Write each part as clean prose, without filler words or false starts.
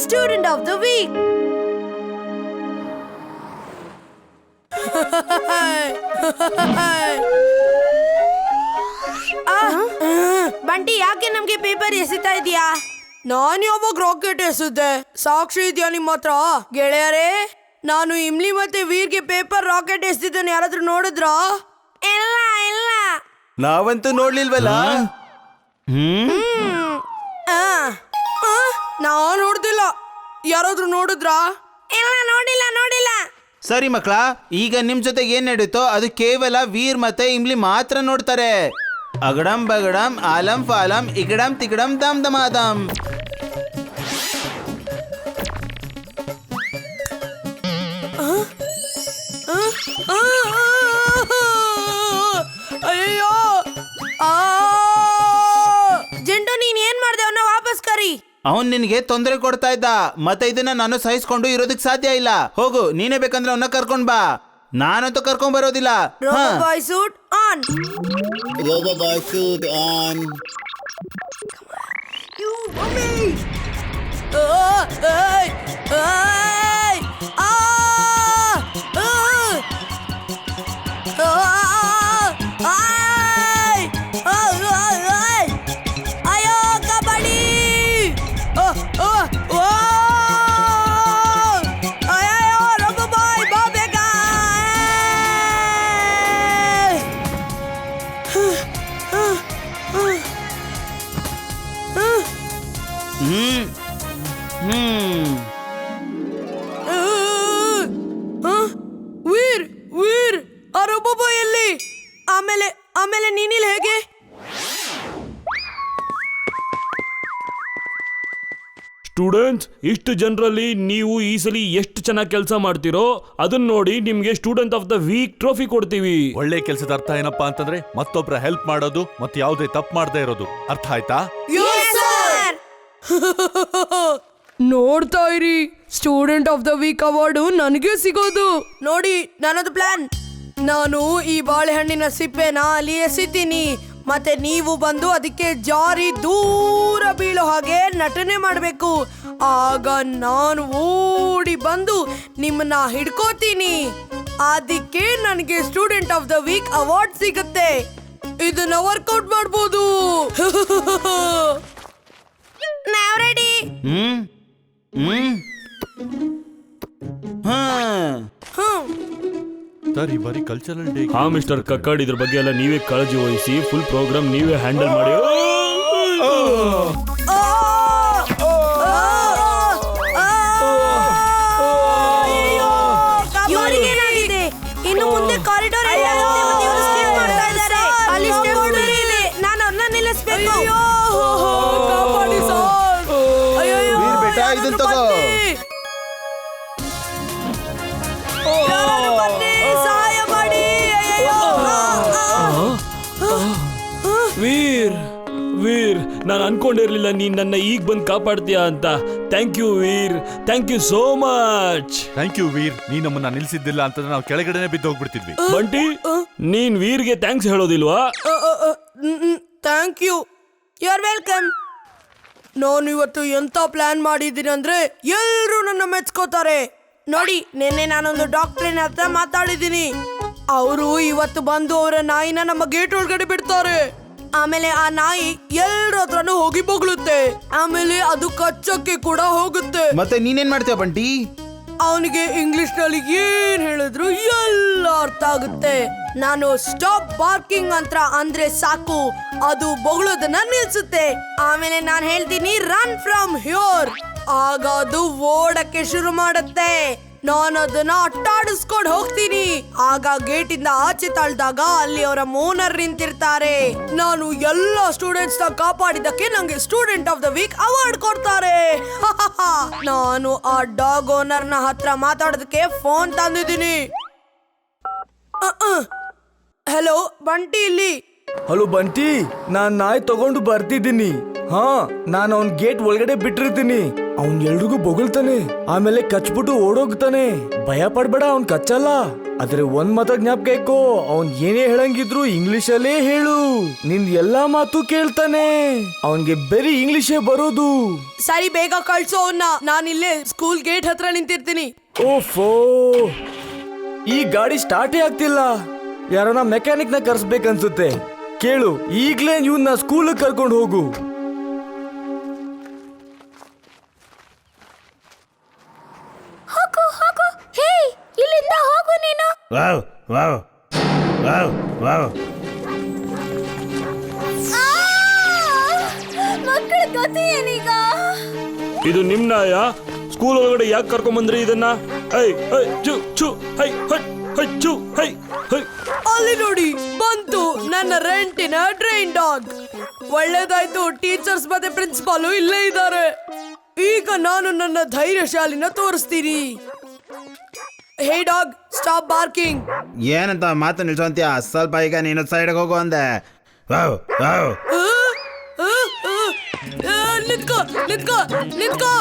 Student of the Week. ಬಂಟಿ ಯಾಕೆ ನಮ್ಗೆ paper ಎಸಿತಾ ಇದೀಯಾ? ನಾನು ಯಾವಾಗ ರಾಕೆಟ್ ಎಸಿದ್ದೆ? ಸಾಕ್ಷಿ ಇದೆಯಾ ನಿಮ್ಮ ಹತ್ರ? ಗೆಳೆಯರೇ, ನಾನು ಇಮ್ಲಿ ಮತ್ತೆ ವೀರ್ಗೆ ಪೇಪರ್ ರಾಕೆಟ್ ಎಸ್ದಿದ್ದನ್ನು ಯಾರಾದ್ರೂ ನೋಡಿದ್ರಾ? ಇಲ್ಲ ಇಲ್ಲ, ನಾವಂತೂ ನೋಡ್ಲಿಲ್ವಲ್ಲ. ನಾವ್ ನೋಡ್ದಿಲ್ಲ. ಯಾರಾದ್ರೂ ನೋಡಿದ್ರಾ? ಇಲ್ಲ, ನೋಡಿಲ್ಲ ನೋಡಿಲ್ಲ. ಸರಿ ಮಕ್ಕಳ, ಈಗ ನಿಮ್ ಜೊತೆಗೆ ಏನ್ ನಡೀತೋ ಅದು ಕೇವಲ ವೀರ್ ಮತ್ತೆ ಇಮ್ಲಿ ಮಾತ್ರ ನೋಡ್ತಾರೆ. ಅಗಡಂ ಬಗಡಂ ಆಲಂ ಫಾಲಂ ಇಗಡಂ ತಿಗಡಂ ದಮ್ ದಮಾದಂ. ಅಯ್ಯೋ, ಜಂಟು ನೀನ್ ಏನ್ ಮಾಡ್ದೆ? ಅವನ್ನ ವಾಪಸ್ ಕರಿ. ಅವನ್ ನಿನ್ಗೆ ತೊಂದರೆ ಕೊಡ್ತಾ ಇದ್ದ, ಮತ್ತೆ ಇದನ್ನ ನಾನು ಸಹಿಸ್ಕೊಂಡು ಇರೋದಕ್ ಸಾಧ್ಯ ಇಲ್ಲ. ಹೋಗು, ನೀನೇ ಬೇಕಂದ್ರೆ ಅವನ್ನ ಕರ್ಕೊಂಡ್ ಬಾ. ನಾನಂತೂ ಕರ್ಕೊಂಡ್ ಬರೋದಿಲ್ಲ. ಬಾಯ್ ಸೂಟ್ ಆನ್. ಬಾಯ್ ಸೂಟ್ ಆನ್. ಅಯ್ಯೋ ಕಬಡ್ಡಿ! ಅಯ್ಯೋ ರಘು ಬಾಯ್ ಬಾ ಬೇಗ! ವೀರ್ ವೀರ್, ಆ ರಘು ಬಾಯ್ ಎಲ್ಲಿ? ಆಮೇಲೆ ನೀನಿಲ್ ಹೇಗೆ? ಸ್ಟೂಡೆಂಟ್ಸ್, ಇಷ್ಟು ಜನರಲ್ಲಿ ನೀವು ಈ ಸಲ ಎಷ್ಟು ಚೆನ್ನಾಗಿ ಕೆಲಸ ಮಾಡ್ತಿರೋ ಅದನ್ನ ನೋಡಿ ನಿಮ್ಗೆ student of the week trophy ಕೊಡ್ತೀವಿ. ಒಳ್ಳೆ ಕೆಲಸದ ಅರ್ಥ ಏನಪ್ಪಾ ಅಂತಂದ್ರೆ ಮತ್ತೊಬ್ಬರ ಹೆಲ್ಪ್ ಮಾಡೋದು ಮತ್ತೆ ಯಾವುದೇ ತಪ್ಪು ಮಾಡದೇ ಇರೋದು. ಅರ್ಥ ಆಯ್ತಾ? ನೋಡ್ತಾ ಇರಿ, student of the week award ನನಗೆ ಸಿಗೋದು. ನೋಡಿ ನನ್ನದು ಪ್ಲಾನ್. ನಾನು ಈ ಬಾಳೆಹಣ್ಣಿನ ಸಿಪ್ಪೆನ ಅಲ್ಲಿ ಎಸಿತೀನಿ, ಮತ್ತೆ ನೀವು ಬಂದು ಅದಕ್ಕೆ ಜಾರಿ ದೂರ ಬೀಳೋ ಹಾಗೆ ನಟನೆ ಮಾಡಬೇಕು. ಆಗ ನಾನು ಓಡಿ ಬಂದು ನಿಮ್ಮನ್ನ ಹಿಡ್ಕೋತೀನಿ. ಅದಕ್ಕೆ ನನಗೆ student of the week award ಸಿಗುತ್ತೆ. ಇದನ್ನ ವರ್ಕೌಟ್ ಮಾಡ್ಬೋದು. ನಾವ್ ರೆಡಿ. ಸರಿ, ಬರೀ ಕಲ್ಚರಲ್ ಡೇ. ಹಾ ಮಿಸ್ಟರ್ ಕಕ್ಕಡ್, ಇದ್ರ ಬಗ್ಗೆ ಎಲ್ಲ ನೀವೇ ಕಾಳಜಿ ವಹಿಸಿ ಫುಲ್ ಪ್ರೋಗ್ರಾಮ್ ನೀವೇ ಹ್ಯಾಂಡಲ್ ಮಾಡಿ. ಏನಾಗಿದೆ? ಇನ್ನು ಮುಂದೆ ಕಾರಿಡಾರ್ ಮಾಡ್ತಾ ಇದ್ದಾರೆ. ಅಲ್ಲಿ ಸ್ಟೆಪ್ಸ್ ಇದೆ, ನಾನು ಅವ್ರನ್ನ ನಿಲ್ಲಿಸ್ಬೇಕು. ವೀರ್ ಬೇಟಾ, ಇದನ್ನ ತಗೋ. ಸಹಾಯ ಮಾಡಿ. ವೀರ್ ವೀರ್, ನಾನು ಅನ್ಕೊಂಡಿರ್ಲಿಲ್ಲ ನೀನ್ ನನ್ನ ಈಗ ಬಂದು ಕಾಪಾಡ್ತೀಯಾ ಅಂತ. Thank you Veer, thank you so much. Thank you Veer, ನೀ ನಮ್ಮನ್ನ ನಿಲ್ಸಿದ್ದಿಲ್ಲ ಅಂತಂದ್ರೆ ನಾವು ಕೆಳಗಡೆನೆ ಬಿದ್ದು ಹೋಗ್ಬಿಡ್ತಿದ್ವಿ. ಬಂಟಿ, ನೀನ್ ವೀರ್ಗೆ ಥ್ಯಾಂಕ್ಸ್ ಹೇಳೋದಿಲ್ವಾ? Thank you, you are welcome. ನಾನು ಇವತ್ತು ಎಂತ ಪ್ಲಾನ್ ಮಾಡಿದ್ದೀನಿ ಅಂದ್ರೆ ಎಲ್ರು ನನ್ನ ಮೆಚ್ಕೋತಾರೆ. ನೋಡಿ, ನಿನ್ನೆ ನಾನೊಂದು ಡಾಕ್ಟ್ರಿನ ಹತ್ರ ಮಾತಾಡಿದ್ದೀನಿ. ಅವರು ಇವತ್ತು ಬಂದು ಅವರ ನಾಯಿನ ನಮ್ಮ ಗೇಟ್ ಒಳಗಡೆ ಬಿಡ್ತಾರೆ. ಆಮೇಲೆ ಆ ನಾಯಿ ಎಲ್ಲರ ಹತ್ರನೂ ಹೋಗಿ ಬೊಗಳುತ್ತೆ. ಆಮೇಲೆ ಅದು ಕಚ್ಚಕ್ಕೆ ಕೂಡ ಹೋಗುತ್ತೆ. ಮತ್ತೆ ನೀನೇನ್ ಮಾಡ್ತೀಯ ಬಂಟಿ? ಅವನಿಗೆ ಇಂಗ್ಲಿಷ್ ನಲ್ಲಿ ಏನ್ ಹೇಳಿದ್ರು ಎಲ್ಲ ಅರ್ಥ ಆಗುತ್ತೆ. ನಾನು ಸ್ಟಾಪ್ ಬಾರ್ಕಿಂಗ್ ಅಂತ ಅಂದ್ರೆ ಸಾಕು, ಅದು ಬೊಗಳೋದನ್ನ ನಿಲ್ಸುತ್ತೆ. ಆಮೇಲೆ ನಾನು ಹೇಳ್ತೀನಿ ರನ್ ಫ್ರಮ್ ಹ್ಯೂರ್, ಆಗ ಅದು ಓಡಕ್ಕೆ ಶುರು ಮಾಡುತ್ತೆ. ನಾನು ಅದನ್ನ ಅಟ್ಟಾಡಿಸ್ಕೊಂಡು ಹೋಗ್ತೀನಿ. ಆಗ ಗೇಟ್ ಇಂದ ಆಚೆ ತಳ್ಳಿದಾಗ ಅಲ್ಲಿ ಅವರ ಓನರ್ ನಿಂತಿರ್ತಾರೆ. ನಾನು ಎಲ್ಲ ಸ್ಟೂಡೆಂಟ್ಸ್ ನ ಕಾಪಾಡಿದಕ್ಕೆ ನಂಗೆ student of the week award ಕೊಡ್ತಾರೆ. ನಾನು ಆ ಡಾಗ್ ಓನರ್ ನ ಹತ್ರ ಮಾತಾಡೋದಕ್ಕೆ ಫೋನ್ ತಂದಿದ್ದೀನಿ. ಹಲೋ ಬಂಟಿ, ಇಲ್ಲಿ. ಹಲೋ ಬಂಟಿ, ನಾನ್ ನಾಯಿ ತಗೊಂಡು ಬರ್ತಿದ್ದೀನಿ. ಹಾ, ನಾನು ಅವ್ನ್ ಗೇಟ್ ಒಳಗಡೆ ಬಿಟ್ಟಿರ್ತೀನಿ. ಅವ್ನ್ ಎಲ್ರಿಗೂ ಬೊಗಳ್ತಾನೆ, ಆಮೇಲೆ ಕಚ್ಬಿಟ್ಟು ಓಡೋಗ್ತಾನೆ. ಭಯ ಪಡ್ಬೇಡ, ಅವ್ನ್ ಕಚ್ಚಲ್ಲ. ಆದ್ರೆ ಒಂದ್ ಮಾತ ಜ್ಞಾಪಕ ಇಕ್ಕೋ, ಅವ್ನ್ ಏನೇ ಹೇಳಂಗಿದ್ರು ಇಂಗ್ಲಿಷಲ್ಲೇ ಹೇಳು. ನಿನ್ ಎಲ್ಲಾ ಮಾತು ಕೇಳ್ತಾನೆ. ಅವನ್ಗೆ ಬರೀ ಇಂಗ್ಲಿಷೇ ಬರೋದು. ಸರಿ, ಬೇಗ ಕಳ್ಸೋ ಅವನ್ನ. ನಾನಿಲ್ಲೇ ಸ್ಕೂಲ್ ಗೇಟ್ ಹತ್ರ ನಿಂತಿರ್ತೀನಿ. ಓಫೋ, ಈ ಗಾಡಿ ಸ್ಟಾರ್ಟೇ ಆಗ್ತಿಲ್ಲ. ಯಾರನ್ನ ಮೆಕ್ಯಾನಿಕ್ ನ ಕರ್ಸ್ಬೇಕನ್ಸುತ್ತೆ. ಕೇಳು, ಈಗ್ಲೇ ಇವ್ನ ಸ್ಕೂಲ್ ಕರ್ಕೊಂಡು ಹೋಗು. ಹೋಗು ಹೋಗು, ಹೇ ಇಲ್ಲಿಂದ ಹೋಗು ನೀನು. Wow wow wow wow. ಮಕ್ಕಳ ಗತಿ ಏನೀಗ? ಇದು ನಿಮ್ ನಾಯ? ಸ್ಕೂಲ್ ಒಳಗಡೆ ಯಾಕೆ ಕರ್ಕೊಂಬಂದ್ರಿ ಇದನ್ನ? ಐ ಐ ಚು ಚು ಹೈ ಹೈ ಹೈ ಚು ಹೈ ಹೈ. ಅಲ್ಲಿ ನೋಡಿ, ಬಂತು ನನ್ನ ರೆಂಟಿನ ಟ್ರೈನ್ ಡಾಗ್. ಒಳ್ಳೇದಾಯ್ತು, ಟೀಚರ್ಸ್ ಮತ್ತೆ ಪ್ರಿನ್ಸಿಪಾಲು ಇಲ್ಲೇ ಇದ್ದಾರೆ. ಈಗ ನಾನು ನನ್ನ ಧೈರ್ಯಶಾಲಿನ ತೋರಿಸ್ತೀನಿ. Hey dog, stop barking. ಏನಂತ ಮಾತು ನಿಲ್ಸೋಂತ್ಯ? ಸ್ವಲ್ಪ ಈಗ ನೀನು ಸೈಡ್ಗೆ ಹೋಗು ಅಂದೆ. Wow wow. ನಿಂತ್ಕೋ ನಿಂತ್ಕೋ ನಿಂತ್ಕೋ.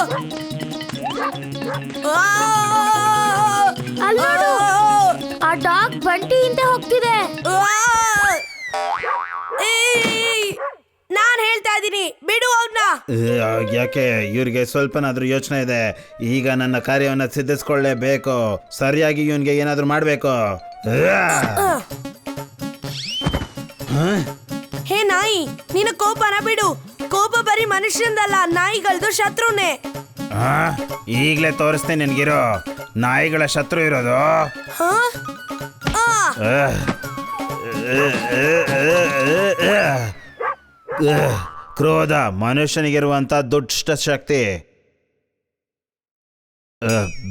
ಅಲ್ಲ್ ನೋಡು, ಆ ಡಾಗ್ ಬಂಟಿ ಹಿಂದೆ ಹೋಗ್ತಿದೆ. ನಾನ್ ಹೇಳ್ತಾ ಇದ್ದೀನಿ, ಬಿಡು ಅವ್ನ. ಯಾಕೆ ಇವ್ರಿಗೆ ಸ್ವಲ್ಪನಾದ್ರೂ ಯೋಚನೆ ಇದೆ? ಈಗ ನನ್ನ ಕಾರ್ಯವನ್ನು ಸಿದ್ಧಿಸ್ಕೊಳ್ಳೇಬೇಕು. ಸರಿಯಾಗಿ ಇವನ್ಗೆ ಏನಾದ್ರೂ ಮಾಡ್ಬೇಕು. ಹೇ ನಾಯಿ, ನಿನ್ನ ಕೋಪನ ಬಿಡು. ಕೋಪ ಬರೀ ಮನುಷ್ಯಂದಲ್ಲ, ನಾಯಿಗಳದು ಶತ್ರುನೇ. ಈಗ್ಲೇ ತೋರಿಸ್ತೀನಿ ನಿನ್ಗಿರೋ ನಾಯಿಗಳ ಶತ್ರು ಇರೋದು. ಕ್ರೋಧ ಮನುಷ್ಯನಿಗಿರುವಂತ ದುಷ್ಟ ಶಕ್ತಿ.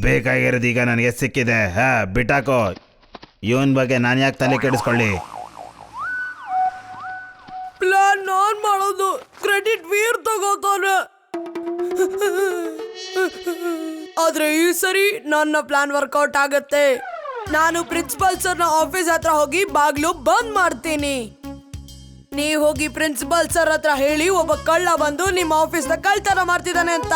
ಬೇಕಾಗಿರೋದು ಈಗ ನನಗೆ ಸಿಕ್ಕಿದೆ. ಬಿಟ್ಟಾಕೋ. ಇವನ್ ಬಗ್ಗೆ ನಾನು ಯಾಕೆ ತಲೆ ಕೆಡಿಸ್ಕೊಳ್ಳಿ? ಪ್ಲಾನ್ ನಾನ್ ಮಾಡೋದು, ಕ್ರೆಡಿಟ್ ವೀರ್ ತಗೋತಾನೆ. ಆದ್ರೆ ಈ ಸರಿ ನನ್ನ ಪ್ಲಾನ್ ವರ್ಕೌಟ್ ಆಗತ್ತೆ. ನಾನು ಪ್ರಿನ್ಸಿಪಲ್ ಸರ್ನ ಆಫೀಸ್ ಹತ್ರ ಹೋಗಿ ಬಾಗ್ಲು ಬಂದ್ ಮಾಡ್ತೀನಿ. ನೀವ್ ಹೋಗಿ ಪ್ರಿನ್ಸಿಪಲ್ ಸರ್ ಹತ್ರ ಹೇಳಿ ಒಬ್ಬ ಕಳ್ಳ ಬಂದು ನಿಮ್ಮ ಆಫೀಸ್ ನ ಕಳ್ತನ ಮಾಡ್ತಿದ್ದಾನೆ ಅಂತ.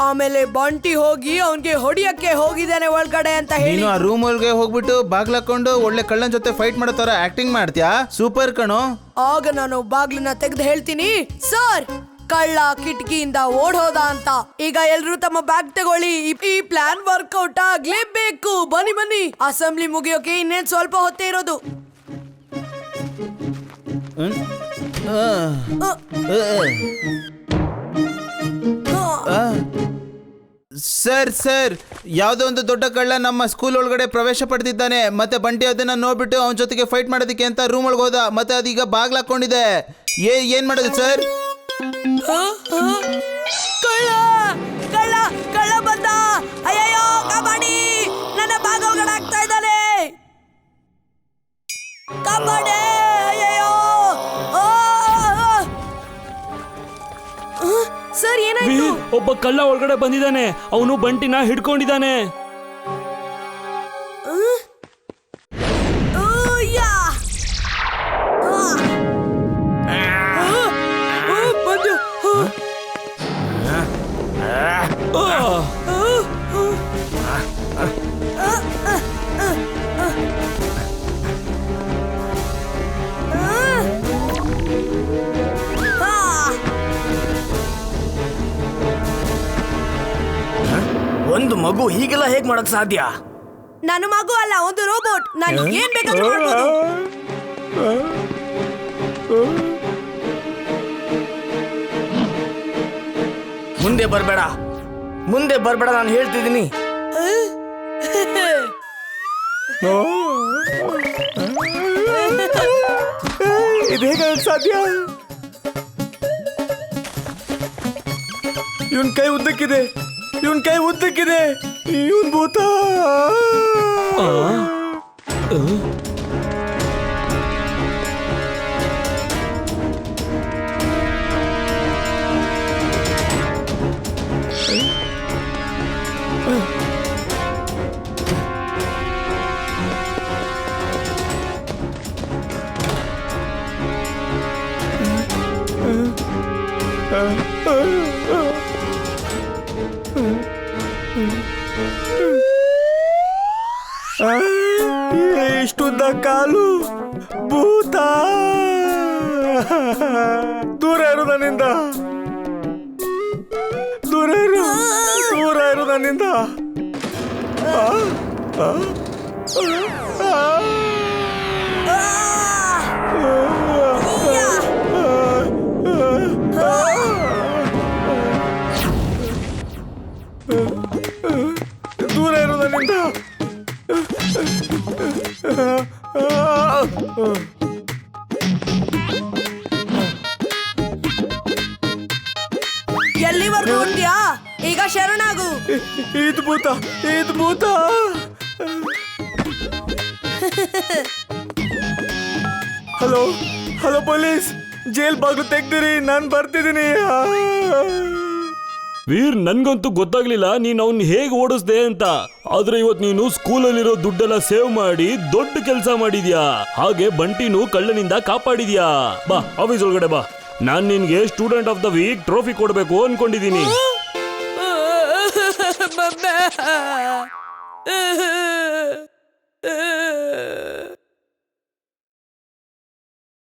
ಆಮೇಲೆ ಬಂಟಿ ಹೋಗಿ ಅವನ್ಗೆ ಹೊಡಿಯಕ್ಕೆ ಹೋಗಿದ್ದಾನೆ ಒಳಗಡೆ ಅಂತ ಹೇಳಿ. ನೀನು ಆ ರೂಮ್ ಒಳಗೆ ಹೋಗ್ಬಿಟ್ಟು ಬಾಗ್ಲಾಕೊಂಡು ಒಳ್ಳೆ ಕಳ್ಳನ ಜೊತೆ ಫೈಟ್ ಮಾಡೋ ತರ ಆಕ್ಟಿಂಗ್ ಮಾಡ್ತೀಯಾ? ಸೂಪರ್ ಕಣೋ. ಆಗ ನಾನು ಬಾಗ್ಲನ್ನ ತೆಗೆದು ಹೇಳ್ತೀನಿ, ಸರ್ ಕಳ್ಳ ಕಿಟಕಿಯಿಂದ ಓಡೋದ ಅಂತ. ಈಗ ಎಲ್ರು ತಮ್ಮ ಬ್ಯಾಗ್ ತಗೊಳ್ಳಿ, ಈ ಪ್ಲಾನ್ ವರ್ಕೌಟ್ ಆಗ್ಲೇಬೇಕು. ಬನ್ನಿ ಬನ್ನಿ, ಅಸೆಂಬ್ಲಿ ಮುಗಿಯೋಕೆ ಇನ್ನೇನ್ ಸ್ವಲ್ಪ ಹೊತ್ತೇ ಇರೋದು. ಸರ್ ಸರ್, ಯಾವುದೋ ಒಂದು ದೊಡ್ಡ ಕಳ್ಳ ನಮ್ಮ ಸ್ಕೂಲ್ ಒಳಗಡೆ ಪ್ರವೇಶ ಪಡೆದಿದ್ದಾನೆ. ಮತ್ತೆ ಬಂಟಿ ಅದನ್ನ ನೋಡ್ಬಿಟ್ಟು ಅವನ ಜೊತೆಗೆ ಫೈಟ್ ಮಾಡೋದಕ್ಕೆ ಅಂತ ರೂಮ್ ಒಳಗೆ ಹೋದ. ಮತ್ತೆ ಅದೀಗ ಬಾಗ್ಲಾಕೊಂಡಿದೆ. ಏನ್ ಮಾಡೋದು ಸರ್? ಕಳ್ಳ ಕಳ್ಳ ಕಳ್ಳ ಬಂದ. ಅಯ್ಯಯ್ಯೋ, ಕಾಪಾಡಿ, ನನ್ನ ಬಾಗ ಒಳಗಡೆ ಆಗ್ತಾ ಇದ್ದಾನೆ. ಕಾಪಾಡಿ, ಅಯ್ಯಯ್ಯೋ. ಸರ್ ಏನಾಯ್ತು? ವೀರ್, ಒಬ್ಬ ಕಳ್ಳ ಒಳಗಡೆ ಬಂದಿದ್ದಾನೆ. ಅವನು ಬಂಟಿನ ಹಿಡ್ಕೊಂಡಿದ್ದಾನೆ. ಒಂದು ಮಗು ಹೀಗೆಲ್ಲ ಹೇಗ್ ಮಾಡಕ್ ಸಾಧ್ಯ? ನಾನು ಮಗು ಅಲ್ಲ, ಒಂದು ರೋಬೋಟ್. ನಾನು ಏನ್ ಬೇಕಾದ್ರೂ ಮಾಡ್ಬೋದು. ಮುಂದೆ ಬರ್ಬೇಡ, ಮುಂದೆ ಬರ್ಬೇಡ, ನಾನು ಹೇಳ್ತಿದ್ದೀನಿ. ಇದು ಹೇಗೆ ಸಾಧ್ಯ? ಇವನ್ ಕೈ ಉದ್ದಕ್ಕಿದೆ, ಇವನ್ ಕೈ ಉದ್ದಕ್ಕಿದೆ. ಇವನ್ ಭೂತ. ಇಷ್ಟುದ್ದ ಕಾಲು ಭೂತ ದೂರ ಇರು ನನ್ನಿಂದ ದೂರ ಇರು ನನ್ನಿಂದ ದೂರ ಇರು ನನ್ನಿಂದ ಎಲ್ಲಿವರೆಗೂ ಹೋಗ್ತೀಯಾ? ಈಗ ಶರಣಾಗು. ಇದು ಭೂತ ಹಲೋ ಪೊಲೀಸ್, ಜೈಲ್ ಬಾಗ್ಲು ತೆಗ್ದಿರಿ, ನಾನ್ ಬರ್ತಿದ್ದೀನಿ. ವೀರ್, ನನ್ಗಂತೂ ಗೊತ್ತಾಗ್ಲಿಲ್ಲ ನೀನ್ ಅವ್ನ್ ಹೇಗ್ ಓಡಿಸ್ದೆ ಅಂತ. ಆದ್ರೆ ಇವತ್ ನೀನು ಸ್ಕೂಲಲ್ಲಿರೋ ದುಡ್ಡೆಲ್ಲ ಸೇವ್ ಮಾಡಿ ದೊಡ್ಡ ಕೆಲಸ ಮಾಡಿದ್ಯಾ. ಹಾಗೆ ಬಂಟಿನೂ ಕಳ್ಳನಿಂದ ಕಾಪಾಡಿದ್ಯಾ. ಬಾ ಆಫೀಸ್ ಒಳಗಡೆ ಬಾ. ನಾನ್ ನಿನ್ಗೆ student of the week trophy ಕೊಡ್ಬೇಕು ಅನ್ಕೊಂಡಿದೀನಿ.